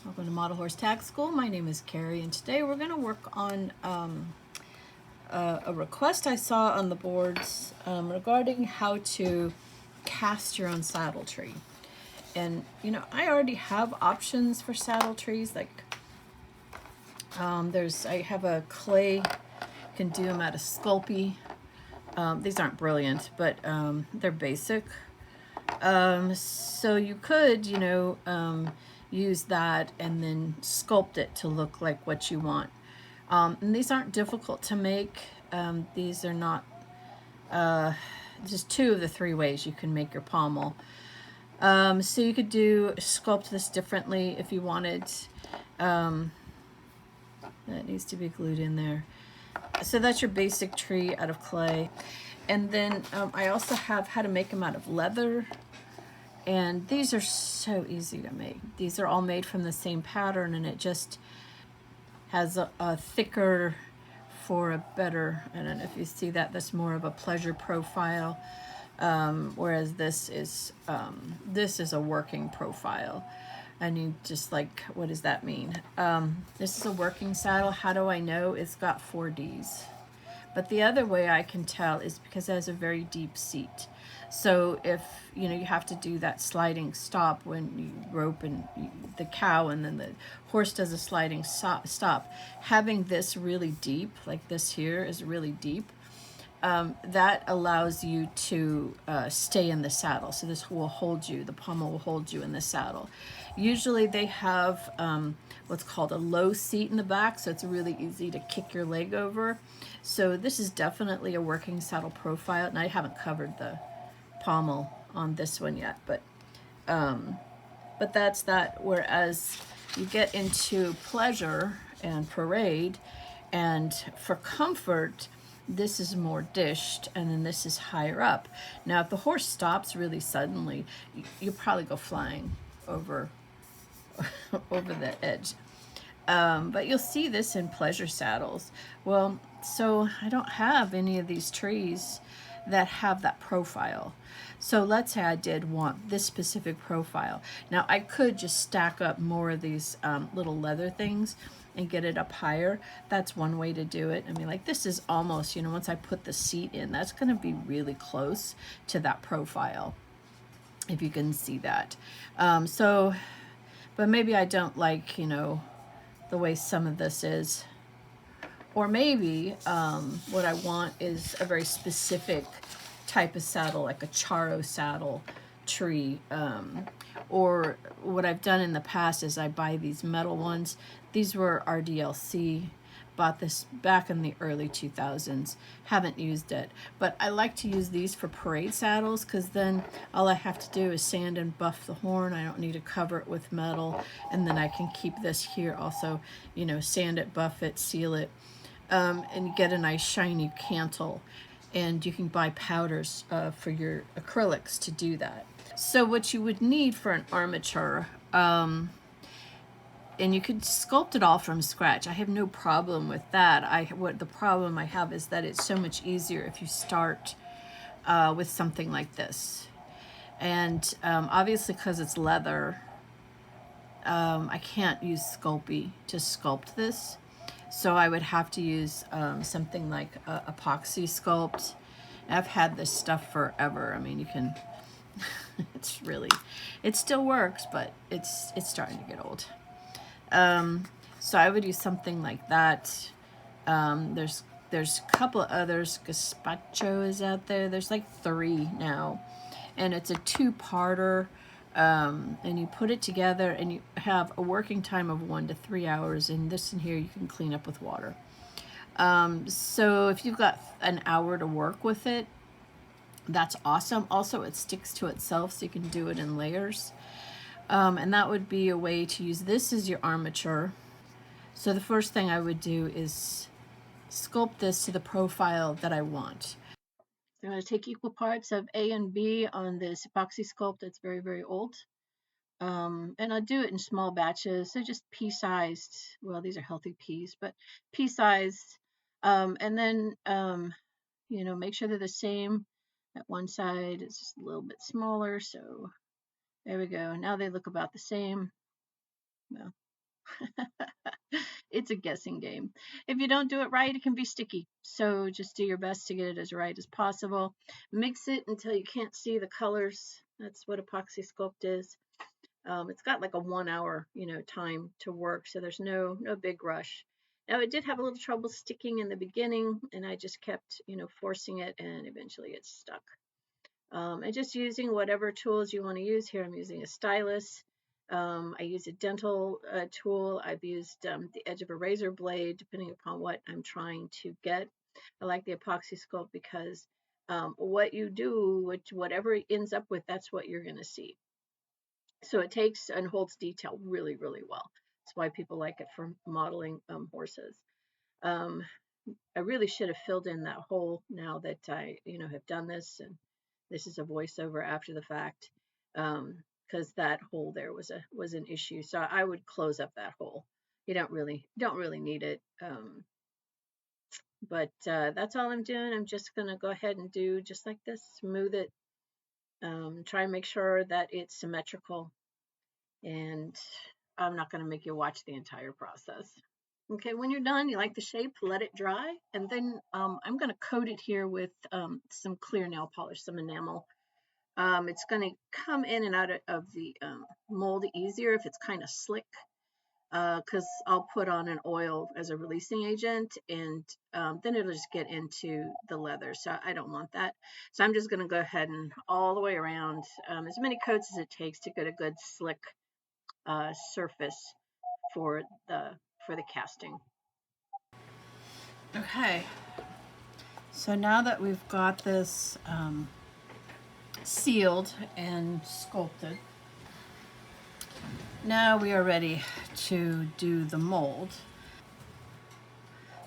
Welcome to Model Horse Tack School. My name is Carrie, and today we're going to work on a request I saw on the boards regarding how to cast your own saddle tree. And I already have options for saddle trees. Like I have a clay, can do them out of Sculpey. These aren't brilliant, but they're basic. So you could, use that and then sculpt it to look like what you want. And these aren't difficult to make. These are not just two of the three ways you can make your pommel. So you could sculpt this differently if you wanted. That needs to be glued in there. So that's your basic tree out of clay. And then I also have how to make them out of leather. And these are so easy to make. These are all made from the same pattern, and it just has a thicker, for a better, I don't know if you see that, that's more of a pleasure profile. Whereas this is a working profile. And you just like, what does that mean? This is a working saddle. How do I know? It's got 4 Ds. But the other way I can tell is because it has a very deep seat. So if you have to do that sliding stop when you rope the cow, and then the horse does a sliding stop, having this really deep, like this here is really deep, that allows you to stay in the saddle. So this will hold you, the pommel will hold you in the saddle. Usually they have what's called a low seat in the back, so it's really easy to kick your leg over. So this is definitely a working saddle profile, and I haven't covered the pommel on this one yet, but that's that. Whereas you get into pleasure and parade, and for comfort, this is more dished, and then this is higher up. Now, if the horse stops really suddenly, you'll probably go flying over over the edge. But you'll see this in pleasure saddles. Well, so I don't have any of these trees that have that profile. So let's say I did want this specific profile. Now I could just stack up more of these little leather things and get it up higher. That's one way to do it. I mean, like this is almost, once I put the seat in, that's going to be really close to that profile, if you can see that. But maybe I don't like, the way some of this is. Or maybe what I want is a very specific type of saddle, like a Charo saddle tree. Or what I've done in the past is I buy these metal ones. These were RDLC. Bought this back in the early 2000s. Haven't used it. But I like to use these for parade saddles, because then all I have to do is sand and buff the horn. I don't need to cover it with metal. And then I can keep this here also, sand it, buff it, seal it. And get a nice shiny cantle. And you can buy powders for your acrylics to do that. So what you would need for an armature, and you could sculpt it all from scratch. I have no problem with that. What the problem I have is that it's so much easier if you start with something like this. And obviously, because it's leather, I can't use Sculpey to sculpt this. So I would have to use something like epoxy sculpt. I've had this stuff forever. I mean, you can. It still works, but it's starting to get old. So I would use something like that. There's a couple of others. Gazpacho is out there. There's like 3 now, and it's a 2-parter. And you put it together, and you have a working time of 1 to 3 hours. And this in here you can clean up with water. So if you've got an hour to work with it, that's awesome. Also, it sticks to itself, so you can do it in layers. And that would be a way to use this as your armature. So the first thing I would do is sculpt this to the profile that I want. I'm going to take equal parts of A and B on this epoxy sculpt that's very, very old. And I'll do it in small batches. So just pea-sized, well, these are healthy peas, but pea-sized. And then, make sure they're the same. At one side, it's just a little bit smaller. So there we go. Now they look about the same. Well, It's a guessing game. If you don't do it right, it can be sticky. So just do your best to get it as right as possible. Mix it until you can't see the colors. That's what epoxy sculpt is. It's got like a 1 hour, time to work, so there's no big rush. Now it did have a little trouble sticking in the beginning, and I just kept, forcing it, and eventually it stuck. And just using whatever tools you want to use here. I'm using a stylus. I use a dental tool. I've used the edge of a razor blade, depending upon what I'm trying to get. I like the epoxy sculpt because what you do, whatever it ends up with, that's what you're going to see. So it takes and holds detail really, really well. That's why people like it for modeling horses. Um, I really should have filled in that hole now that I, have done this, and this is a voiceover after the fact, because that hole there was an issue. So I would close up that hole. You don't really need it. But that's all I'm doing. I'm just gonna go ahead and do just like this, smooth it, try and make sure that it's symmetrical, and I'm not gonna make you watch the entire process. Okay, when you're done, you like the shape, let it dry, and then I'm going to coat it here with some clear nail polish, some enamel. It's going to come in and out of the mold easier if it's kind of slick, because I'll put on an oil as a releasing agent, and then it'll just get into the leather, so I don't want that. So I'm just going to go ahead and all the way around, as many coats as it takes to get a good slick surface for the casting. Okay, so now that we've got this sealed and sculpted, now we are ready to do the mold.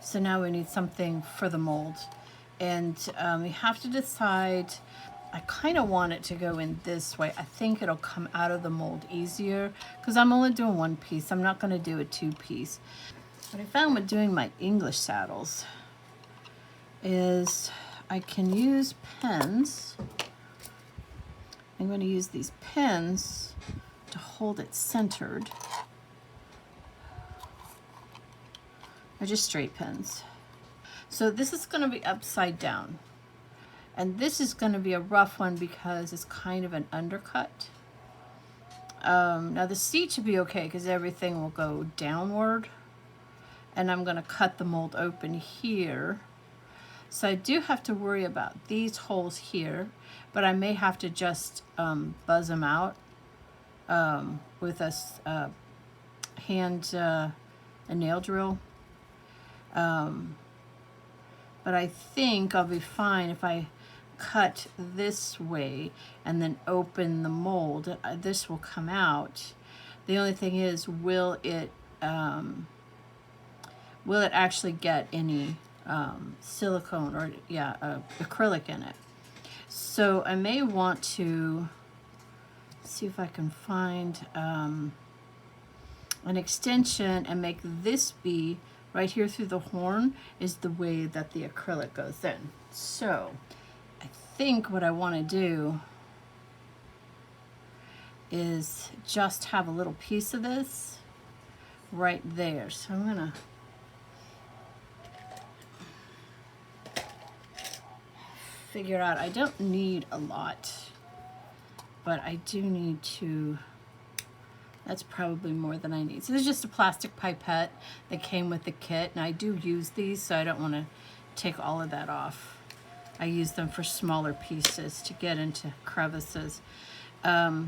So now we need something for the mold, and we have to decide. I kind of want it to go in this way. I think it'll come out of the mold easier because I'm only doing one piece. I'm not going to do a two-piece. What I found with doing my English saddles is I can use pens. I'm going to use these pens to hold it centered. They're just straight pens. So this is going to be upside down. And this is going to be a rough one because it's kind of an undercut. Now the seat should be okay because everything will go downward. And I'm going to cut the mold open here. So I do have to worry about these holes here, but I may have to just buzz them out with a a nail drill. But I think I'll be fine if I cut this way and then open the mold. This will come out. The only thing is, will it actually get any silicone or acrylic in it? So I may want to see if I can find an extension and make this be right here through the horn is the way that the acrylic goes in. So I think what I want to do is just have a little piece of this right there. So I'm gonna figure out, I don't need a lot, but I do need to, that's probably more than I need. So this is just a plastic pipette that came with the kit, and I do use these, so I don't want to take all of that off. I use them for smaller pieces to get into crevices. But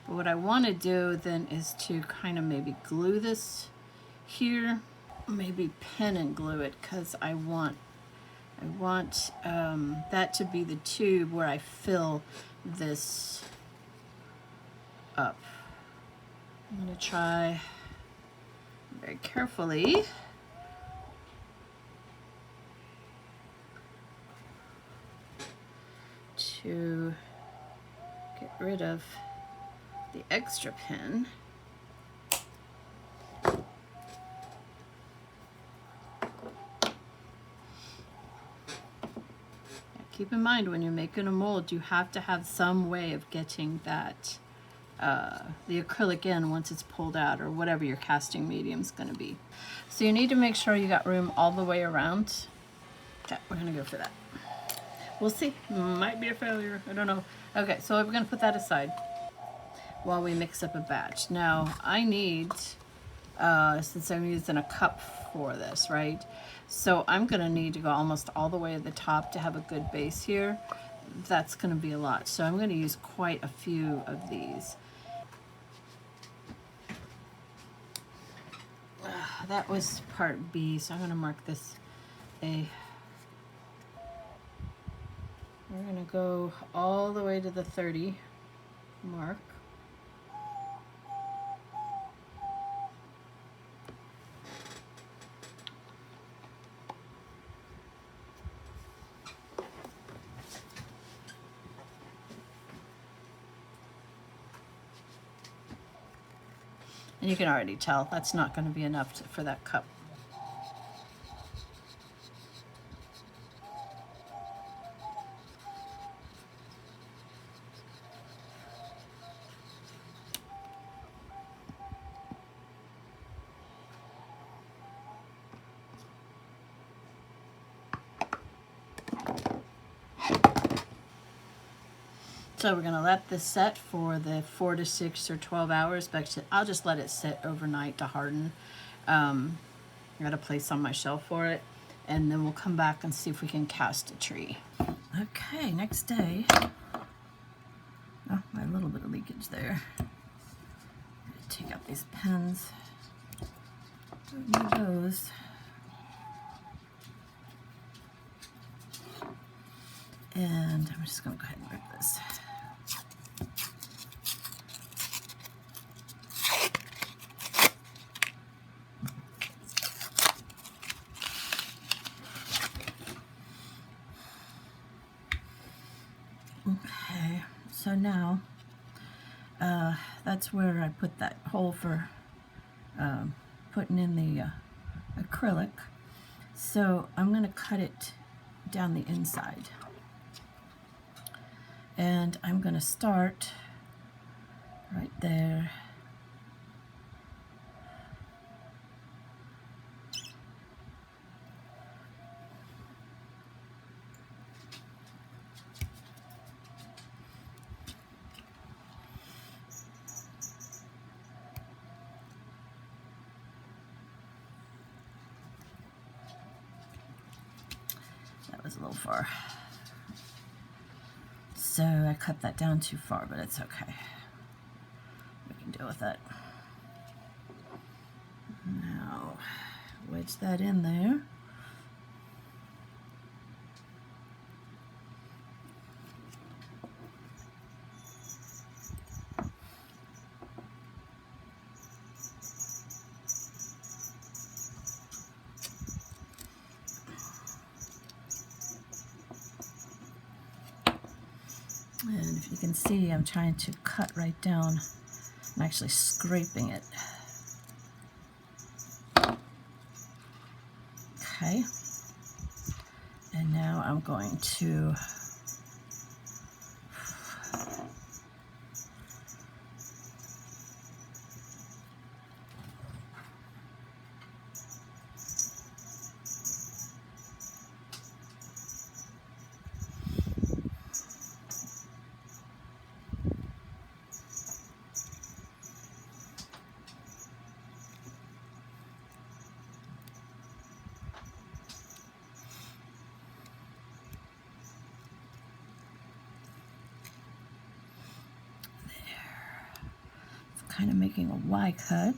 what I want to do then is to kind of maybe glue this here, maybe pin and glue it, because I want that to be the tube where I fill this up. I'm going to try very carefully to get rid of the extra pin. Keep in mind, when you're making a mold, you have to have some way of getting that the acrylic in once it's pulled out, or whatever your casting medium is going to be. So you need to make sure you got room all the way around. Okay, we're going to go for that. We'll see. Might be a failure. I don't know. Okay, so we're going to put that aside while we mix up a batch. Now, I need, since I'm using a cup for this, right? So I'm going to need to go almost all the way to the top to have a good base here. That's going to be a lot. So I'm going to use quite a few of these. That was part B, so I'm going to mark this A. We're going to go all the way to the 30 mark. And you can already tell that's not going to be enough for that cup. So we're going to let this set for the 4 to 6 or 12 hours, but I'll just let it sit overnight to harden. I got a place on my shelf for it, and then we'll come back and see if we can cast a tree. Okay, next day. Oh, a little bit of leakage there. Take out these pens. Don't need those. And I'm just going to go ahead and rip this. Okay, so now that's where I put that hole for putting in the acrylic. So I'm going to cut it down the inside. And I'm going to start right there. That was a little far. So I cut that down too far, but it's okay. We can deal with that. Now, wedge that in there. And if you can see, I'm trying to cut right down. I'm actually scraping it. Okay. And now I'm going to kind of making a Y cut.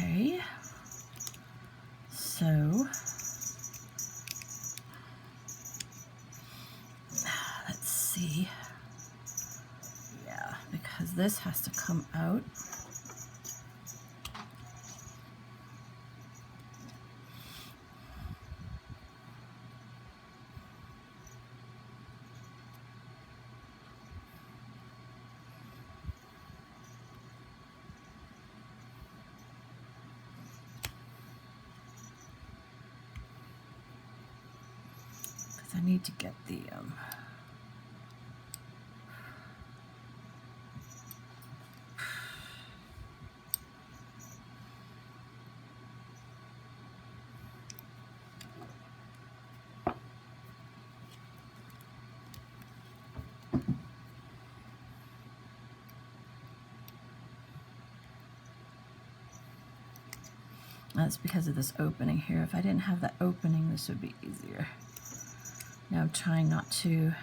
Okay, so let's see. Yeah, because this has to come out. I need to get the that's because of this opening here. If I didn't have that opening, this would be easier. Now I'm trying not to.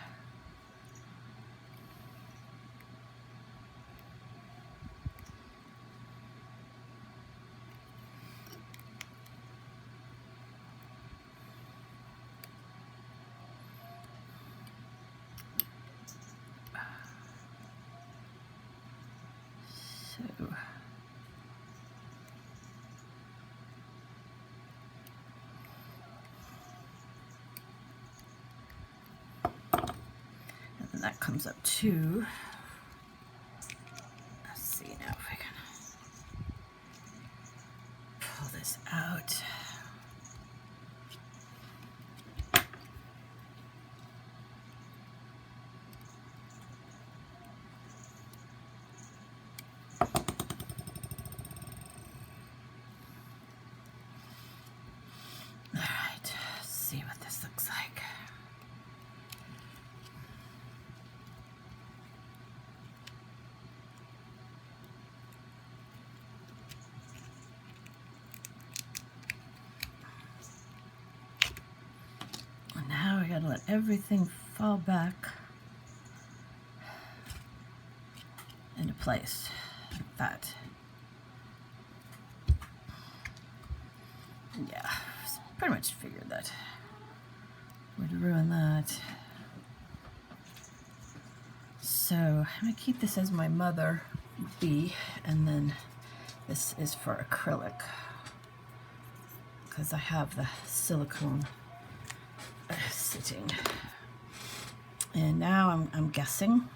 So. And that comes up too. Let's see now if I can pull this out. All right, let's see what this looks like. And now I gotta let everything fall back into place, like that. Yeah, pretty much figured that would ruin that. So I'm gonna keep this as my mother bee, and then this is for acrylic because I have the silicone sitting. And now I'm guessing.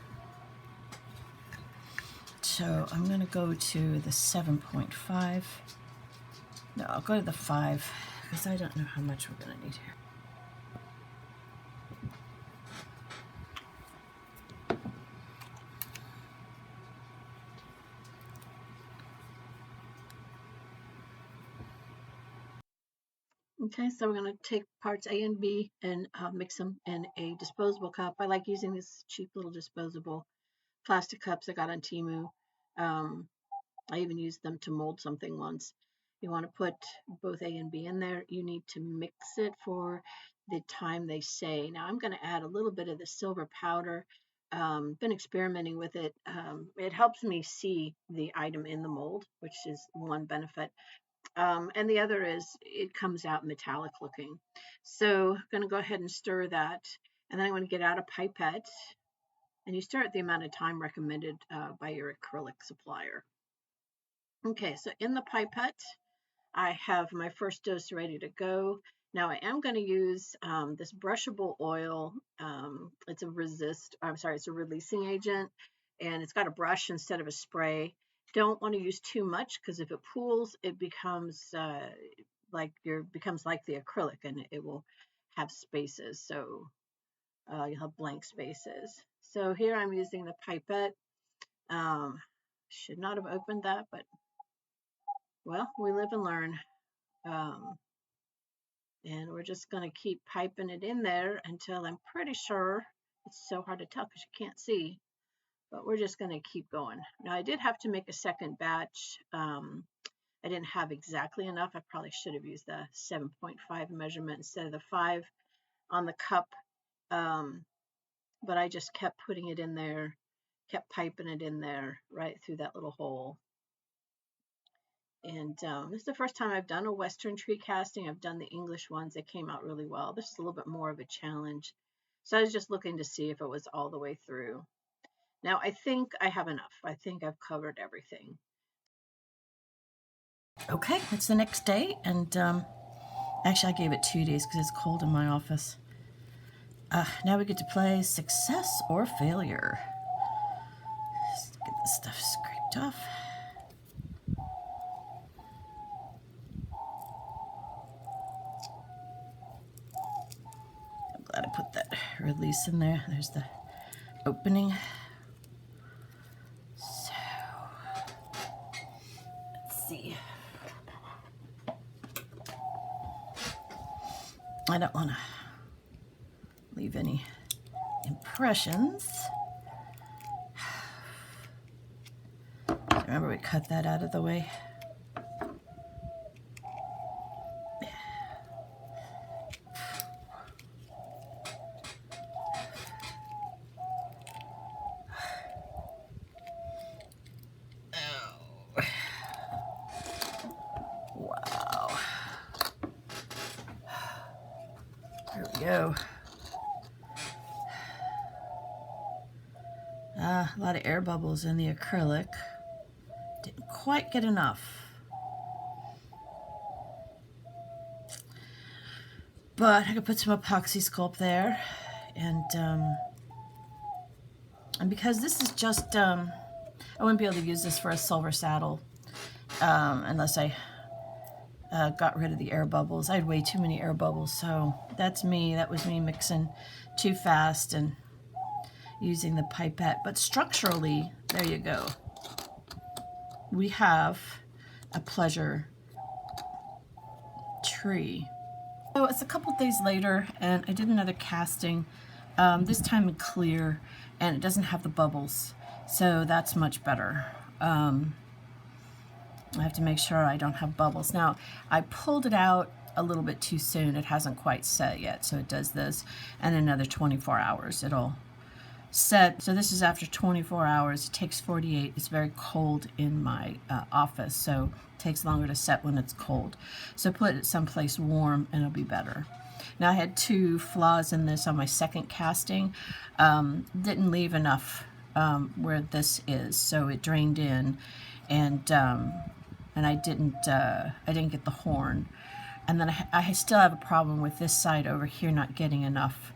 So I'm gonna go to the 7.5. No, I'll go to the 5 because I don't know how much we're gonna need here. Okay, so we're going to take parts A and B and mix them in a disposable cup. I like using these cheap little disposable plastic cups I got on Temu. I even used them to mold something once. You want to put both A and B in there. You need to mix it for the time they say. Now I'm going to add a little bit of the silver powder. Been experimenting with it. It helps me see the item in the mold, which is one benefit. And the other is it comes out metallic looking. So I'm going to go ahead and stir that. And then I'm going to get out a pipette. And you stir it the amount of time recommended by your acrylic supplier. Okay, so in the pipette, I have my first dose ready to go. Now I am going to use this brushable oil. It's a releasing agent, and it's got a brush instead of a spray. Don't want to use too much because if it pools, it becomes like the acrylic, and it will have spaces. So you'll have blank spaces. So here I'm using the pipette. Should not have opened that, but well, we live and learn. And we're just going to keep piping it in there until I'm pretty sure. It's so hard to tell because you can't see, but we're just going to keep going. Now I did have to make a second batch. I didn't have exactly enough. I probably should have used the 7.5 measurement instead of the 5 on the cup. But I just kept putting it in there, kept piping it in there right through that little hole. And this is the first time I've done a Western tree casting. I've done the English ones. They came out really well. This is a little bit more of a challenge. So I was just looking to see if it was all the way through. Now I think I have enough. I think I've covered everything. Okay, it's the next day, and actually I gave it 2 days because it's cold in my office. Now we get to play success or failure. Just get this stuff scraped off. gotta put that release in there. There's the opening. So, let's see. I don't want to leave any impressions. Remember, we cut that out of the way. Oh. Wow. There we go. A lot of air bubbles in the acrylic. Didn't quite get enough. But I could put some epoxy sculpt there. And because this is just, I wouldn't be able to use this for a silver saddle unless I got rid of the air bubbles. I had way too many air bubbles, so that's me. That was me mixing too fast and using the pipette. But structurally, there you go. We have a pleasure tree. So it's a couple days later, and I did another casting, this time in clear, and it doesn't have the bubbles, so that's much better. I have to make sure I don't have bubbles. Now, I pulled it out a little bit too soon. It hasn't quite set yet, so it does this, and another 24 hours it'll set. So this is after 24 hours. It takes 48. It's very cold in my office, so it takes longer to set when it's cold. So put it someplace warm and it'll be better. Now, I had two flaws in this on my second casting. Didn't leave enough where this is, so it drained in, and I didn't get the horn. And then I still have a problem with this side over here not getting enough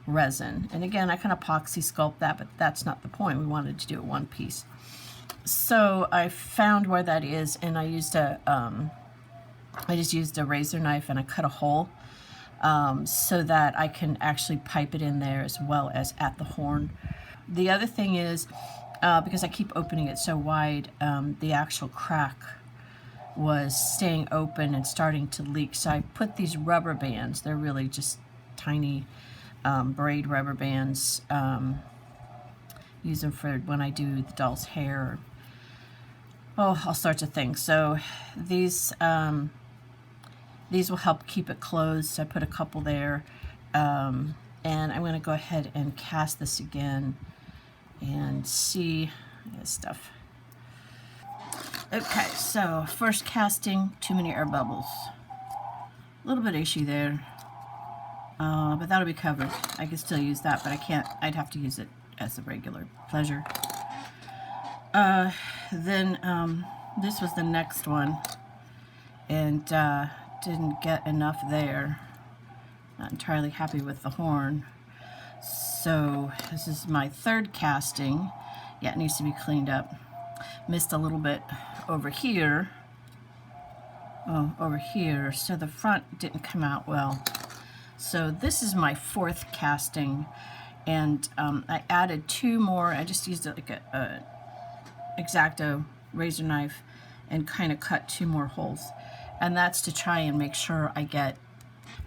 resin. And again, I can epoxy sculpt that, but that's not the point. We wanted to do it one piece. So I found where that is, and I used I just used a razor knife and I cut a hole so that I can actually pipe it in there as well as at the horn. The other thing is, because I keep opening it so wide, the actual crack was staying open and starting to leak. So I put these rubber bands. They're really just tiny braid rubber bands. Use them for when I do the doll's hair. Oh, all sorts of things. So these will help keep it closed. So I put a couple there. And I'm going to go ahead and cast this again and see this stuff. Okay, so first casting, too many air bubbles. A little bit of issue there. But that'll be covered. I can still use that, but I can't. I'd have to use it as a regular pleasure. Then this was the next one, and didn't get enough there. Not entirely happy with the horn. So this is my third casting. Yeah, it needs to be cleaned up. Missed a little bit over here. Oh, over here. So the front didn't come out well. So this is my fourth casting, and I added two more. I just used like a X-Acto razor knife and kind of cut two more holes, and that's to try and make sure I get,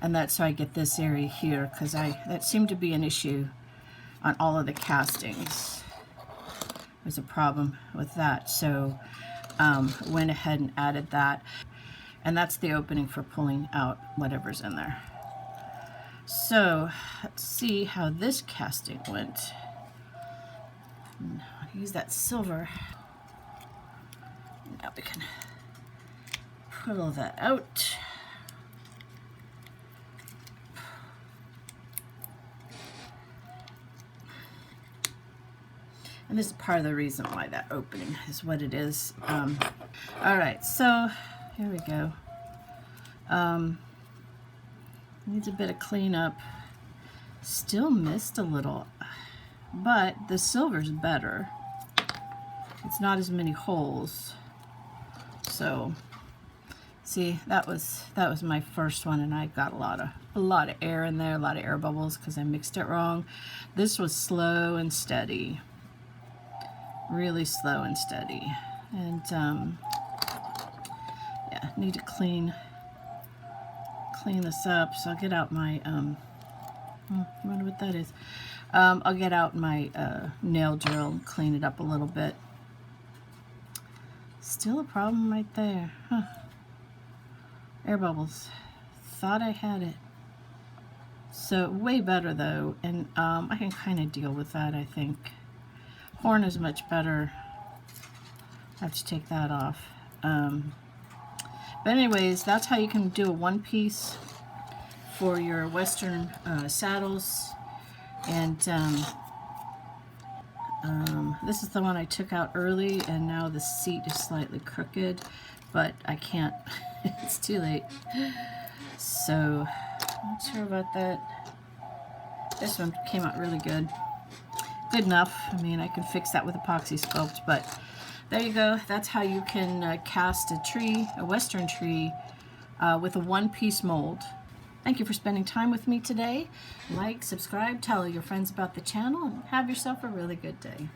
and that's so I get this area here, because that seemed to be an issue on all of the castings. There's a problem with that, so went ahead and added that, and that's the opening for pulling out whatever's in there. So let's see how this casting went. I'll use that silver. Now we can pull that out. And this is part of the reason why that opening is what it is. All right, so here we go. Needs a bit of cleanup. Still missed a little, but the silver's better. It's not as many holes, so See, that was my first one, and I got a lot of air in there, a lot of air bubbles because I mixed it wrong. This was slow and steady, really slow and steady, and yeah, need to clean this up. So I'll get out my I wonder what that is. I'll get out my nail drill and clean it up a little bit. Still a problem right there, huh? Air bubbles. Thought I had it. So way better though, and I can kind of deal with that, I think. Horn is much better. I have to take that off. But anyways, that's how you can do a one piece for your Western saddles. And this is the one I took out early, and now the seat is slightly crooked, but I can't, it's too late. So, not sure about that. This one came out really good. Good enough. I mean, I can fix that with epoxy sculpt, but there you go. That's how you can cast a tree, a Western tree, with a one-piece mold. Thank you for spending time with me today. Like, subscribe, tell your friends about the channel, and have yourself a really good day.